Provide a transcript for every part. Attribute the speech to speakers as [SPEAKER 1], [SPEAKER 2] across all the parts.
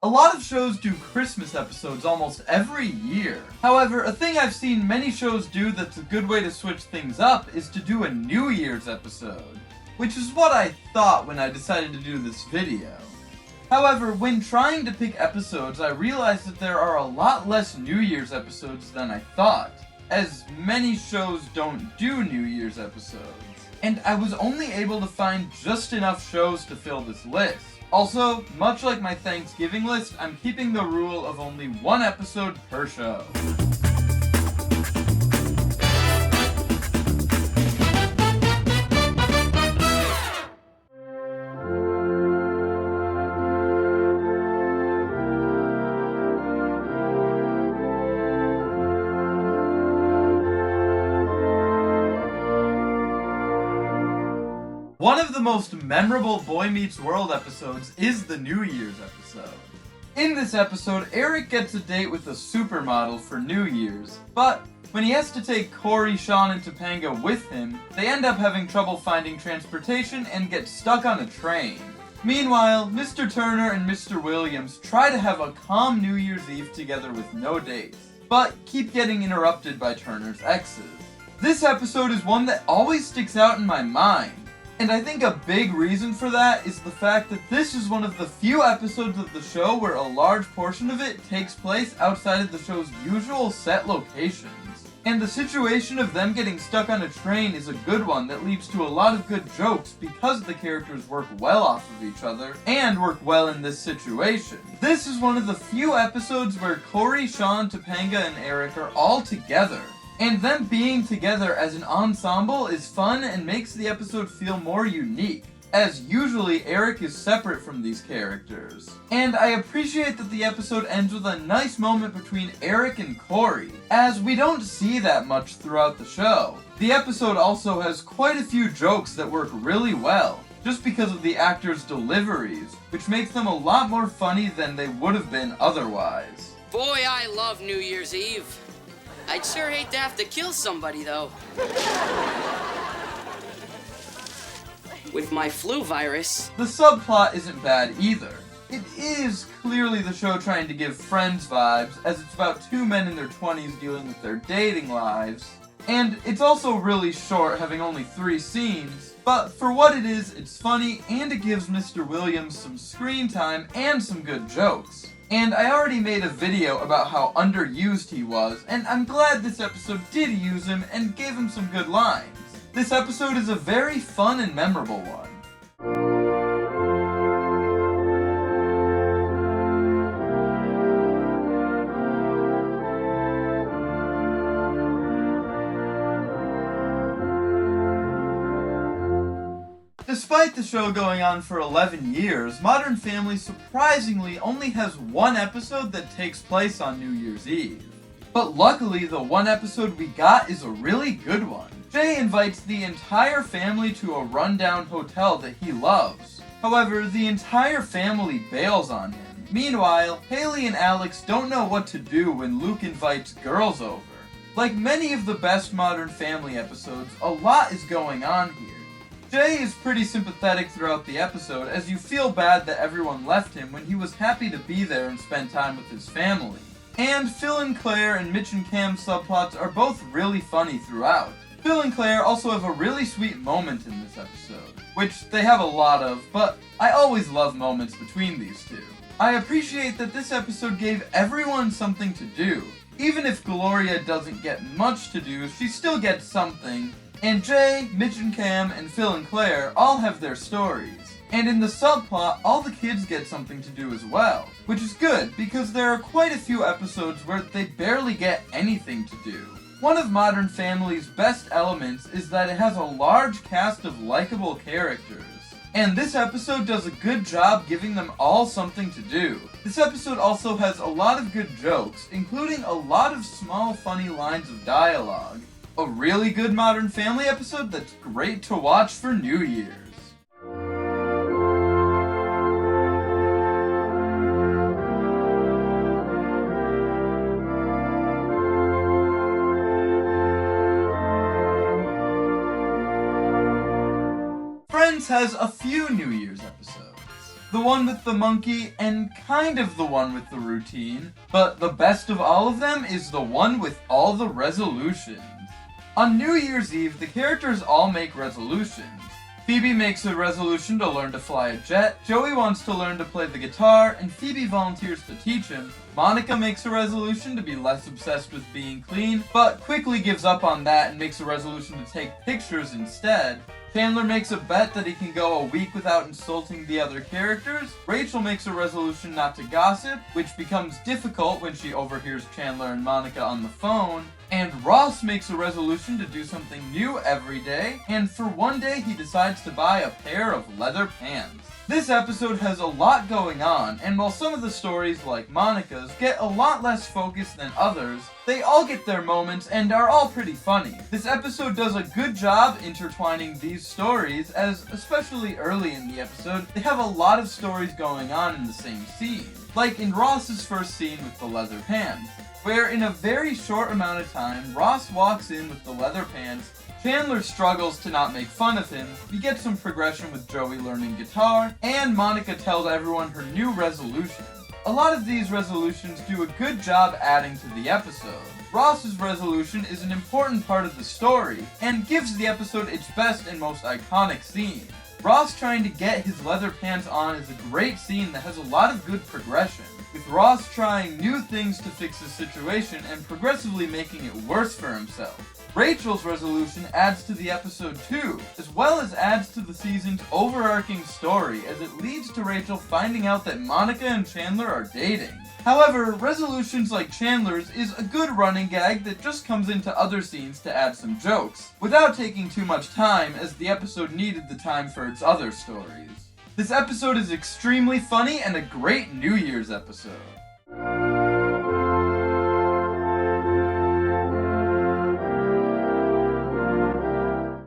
[SPEAKER 1] A lot of shows do Christmas episodes almost every year. However, a thing I've seen many shows do that's a good way to switch things up is to do a New Year's episode, which is what I thought when I decided to do this video. However, when trying to pick episodes, I realized that there are a lot less New Year's episodes than I thought, as many shows don't do New Year's episodes. And I was only able to find just enough shows to fill this list. Also, much like my Thanksgiving list, I'm keeping the rule of only one episode per show. One of the most memorable Boy Meets World episodes is the New Year's episode. In this episode, Eric gets a date with a supermodel for New Year's, but when he has to take Corey, Sean, and Topanga with him, they end up having trouble finding transportation and get stuck on a train. Meanwhile, Mr. Turner and Mr. Williams try to have a calm New Year's Eve together with no dates, but keep getting interrupted by Turner's exes. This episode is one that always sticks out in my mind. And I think a big reason for that is the fact that this is one of the few episodes of the show where a large portion of it takes place outside of the show's usual set locations. And the situation of them getting stuck on a train is a good one that leads to a lot of good jokes because the characters work well off of each other and work well in this situation. This is one of the few episodes where Corey, Sean, Topanga, and Eric are all together. And them being together as an ensemble is fun and makes the episode feel more unique, as usually Eric is separate from these characters. And I appreciate that the episode ends with a nice moment between Eric and Corey, as we don't see that much throughout the show. The episode also has quite a few jokes that work really well, just because of the actors' deliveries, which makes them a lot more funny than they would have been otherwise.
[SPEAKER 2] Boy, I love New Year's Eve. I'd sure hate to have to kill somebody, though. With my flu virus.
[SPEAKER 1] The subplot isn't bad either. It is clearly the show trying to give Friends vibes, as it's about two men in their 20s dealing with their dating lives. And it's also really short, having only 3 scenes, but for what it is, it's funny, and it gives Mr. Williams some screen time and some good jokes. And I already made a video about how underused he was, and I'm glad this episode did use him and gave him some good lines. This episode is a very fun and memorable one. Despite the show going on for 11 years, Modern Family surprisingly only has one episode that takes place on New Year's Eve. But luckily, the one episode we got is a really good one. Jay invites the entire family to a rundown hotel that he loves. However, the entire family bails on him. Meanwhile, Haley and Alex don't know what to do when Luke invites girls over. Like many of the best Modern Family episodes, a lot is going on here. Jay is pretty sympathetic throughout the episode, as you feel bad that everyone left him when he was happy to be there and spend time with his family. And Phil and Claire and Mitch and Cam's subplots are both really funny throughout. Phil and Claire also have a really sweet moment in this episode, which they have a lot of, but I always love moments between these two. I appreciate that this episode gave everyone something to do. Even if Gloria doesn't get much to do, she still gets something. And Jay, Mitch and Cam, and Phil and Claire all have their stories. And in the subplot, all the kids get something to do as well. Which is good, because there are quite a few episodes where they barely get anything to do. One of Modern Family's best elements is that it has a large cast of likable characters. And this episode does a good job giving them all something to do. This episode also has a lot of good jokes, including a lot of small funny lines of dialogue. A really good Modern Family episode that's great to watch for New Year's. Friends has a few New Year's episodes. the one with the monkey, and kind of the one with the routine. But the best of all of them is the one with all the resolutions. On New Year's Eve, the characters all make resolutions. Phoebe makes a resolution to learn to fly a jet, Joey wants to learn to play the guitar, and Phoebe volunteers to teach him. Monica makes a resolution to be less obsessed with being clean, but quickly gives up on that and makes a resolution to take pictures instead. Chandler makes a bet that he can go a week without insulting the other characters. Rachel makes a resolution not to gossip, which becomes difficult when she overhears Chandler and Monica on the phone. And Ross makes a resolution to do something new every day, and for one day he decides to buy a pair of leather pants. This episode has a lot going on, and while some of the stories, like Monica's, get a lot less focus than others, they all get their moments and are all pretty funny. This episode does a good job intertwining these stories, as especially early in the episode, they have a lot of stories going on in the same scene. Like in Ross's first scene with the leather pants, where in a very short amount of time, Ross walks in with the leather pants, Chandler struggles to not make fun of him, we get some progression with Joey learning guitar, and Monica tells everyone her new resolution. A lot of these resolutions do a good job adding to the episode. Ross's resolution is an important part of the story, and gives the episode its best and most iconic scene. Ross trying to get his leather pants on is a great scene that has a lot of good progression, with Ross trying new things to fix his situation and progressively making it worse for himself. Rachel's resolution adds to the episode too, as well as adds to the season's overarching story, as it leads to Rachel finding out that Monica and Chandler are dating. However, resolutions like Chandler's is a good running gag that just comes into other scenes to add some jokes, without taking too much time, as the episode needed the time for its other stories. This episode is extremely funny and a great New Year's episode.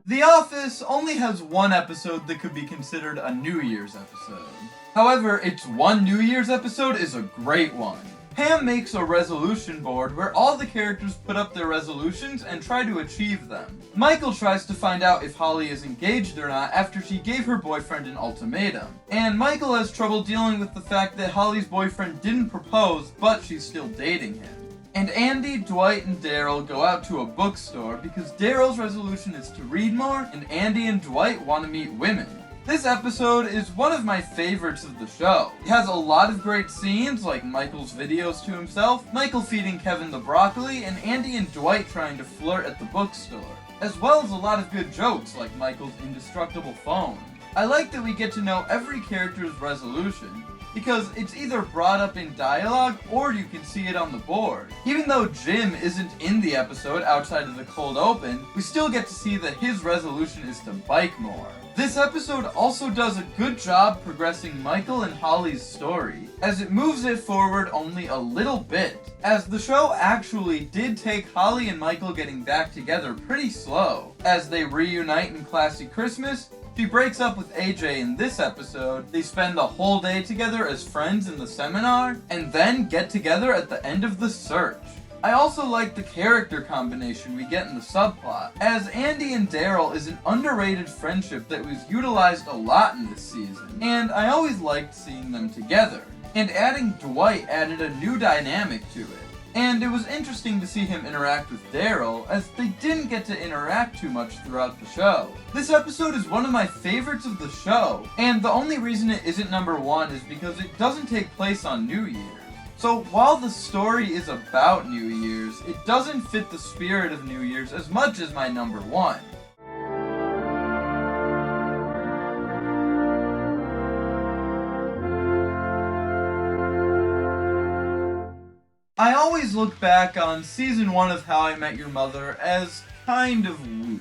[SPEAKER 1] The Office only has one episode that could be considered a New Year's episode. However, its one New Year's episode is a great one. Pam makes a resolution board where all the characters put up their resolutions and try to achieve them. Michael tries to find out if Holly is engaged or not after she gave her boyfriend an ultimatum. And Michael has trouble dealing with the fact that Holly's boyfriend didn't propose, but she's still dating him. And Andy, Dwight, and Daryl go out to a bookstore because Daryl's resolution is to read more, and Andy and Dwight want to meet women. This episode is one of my favorites of the show. It has a lot of great scenes, like Michael's videos to himself, Michael feeding Kevin the broccoli, and Andy and Dwight trying to flirt at the bookstore, as well as a lot of good jokes, like Michael's indestructible phone. I like that we get to know every character's resolution, because it's either brought up in dialogue or you can see it on the board. Even though Jim isn't in the episode outside of the cold open, we still get to see that his resolution is to bike more. This episode also does a good job progressing Michael and Holly's story, as it moves it forward only a little bit, as the show actually did take Holly and Michael getting back together pretty slow. As they reunite in Classy Christmas, she breaks up with AJ in this episode, they spend the whole day together as friends in the seminar, and then get together at the end of the search. I also like the character combination we get in the subplot, as Andy and Daryl is an underrated friendship that was utilized a lot in this season, and I always liked seeing them together. And adding Dwight added a new dynamic to it. And it was interesting to see him interact with Daryl, as they didn't get to interact too much throughout the show. This episode is one of my favorites of the show, and the only reason it isn't number one is because it doesn't take place on New Year's. So while the story is about New Year's, it doesn't fit the spirit of New Year's as much as my number one. I always look back on season 1 of How I Met Your Mother as kind of woo.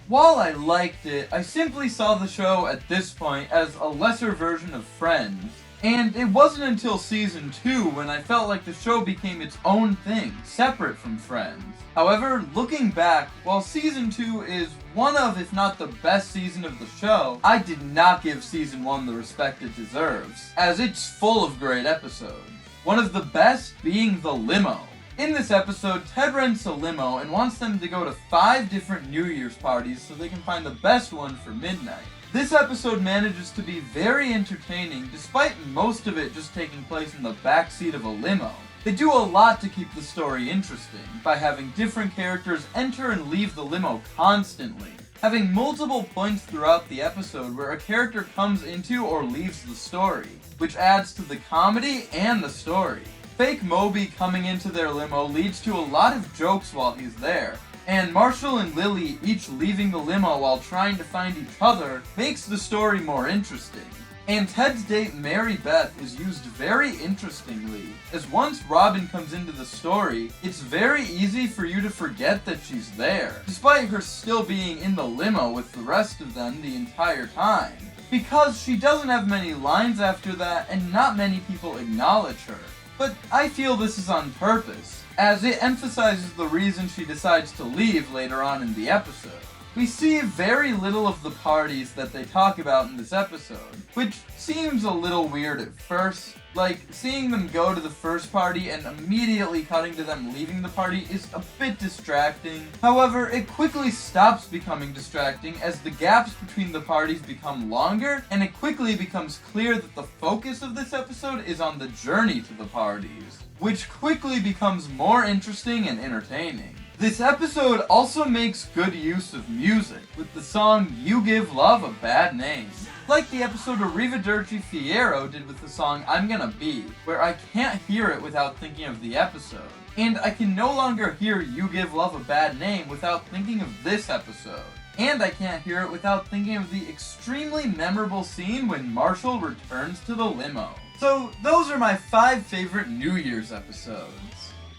[SPEAKER 1] While I liked it, I simply saw the show at this point as a lesser version of Friends, and it wasn't until season 2 when I felt like the show became its own thing, separate from Friends. However, looking back, while season 2 is one of, if not the best season of the show, I did not give season 1 the respect it deserves, as it's full of great episodes. One of the best being the limo. In this episode, Ted rents a limo and wants them to go to 5 different New Year's parties so they can find the best one for midnight. This episode manages to be very entertaining despite most of it just taking place in the backseat of a limo. They do a lot to keep the story interesting by having different characters enter and leave the limo constantly, having multiple points throughout the episode where a character comes into or leaves the story, which adds to the comedy and the story. Fake Moby coming into their limo leads to a lot of jokes while he's there, and Marshall and Lily each leaving the limo while trying to find each other makes the story more interesting. And Ted's date Mary Beth is used very interestingly, as once Robin comes into the story, it's very easy for you to forget that she's there, despite her still being in the limo with the rest of them the entire time, because she doesn't have many lines after that and not many people acknowledge her. But I feel this is on purpose, as it emphasizes the reason she decides to leave later on in the episode. We see very little of the parties that they talk about in this episode, which seems a little weird at first. Like, seeing them go to the first party and immediately cutting to them leaving the party is a bit distracting. However, it quickly stops becoming distracting as the gaps between the parties become longer, and it quickly becomes clear that the focus of this episode is on the journey to the parties, which quickly becomes more interesting and entertaining. This episode also makes good use of music, with the song You Give Love a Bad Name, like the episode Arrivederci Fierro did with the song I'm Gonna Be, where I can't hear it without thinking of the episode. And I can no longer hear You Give Love a Bad Name without thinking of this episode. And I can't hear it without thinking of the extremely memorable scene when Marshall returns to the limo. So those are my 5 favorite New Year's episodes.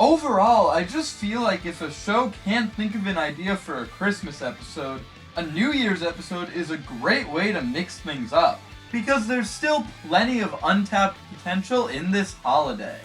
[SPEAKER 1] Overall, I just feel like if a show can't think of an idea for a Christmas episode, a New Year's episode is a great way to mix things up, because there's still plenty of untapped potential in this holiday.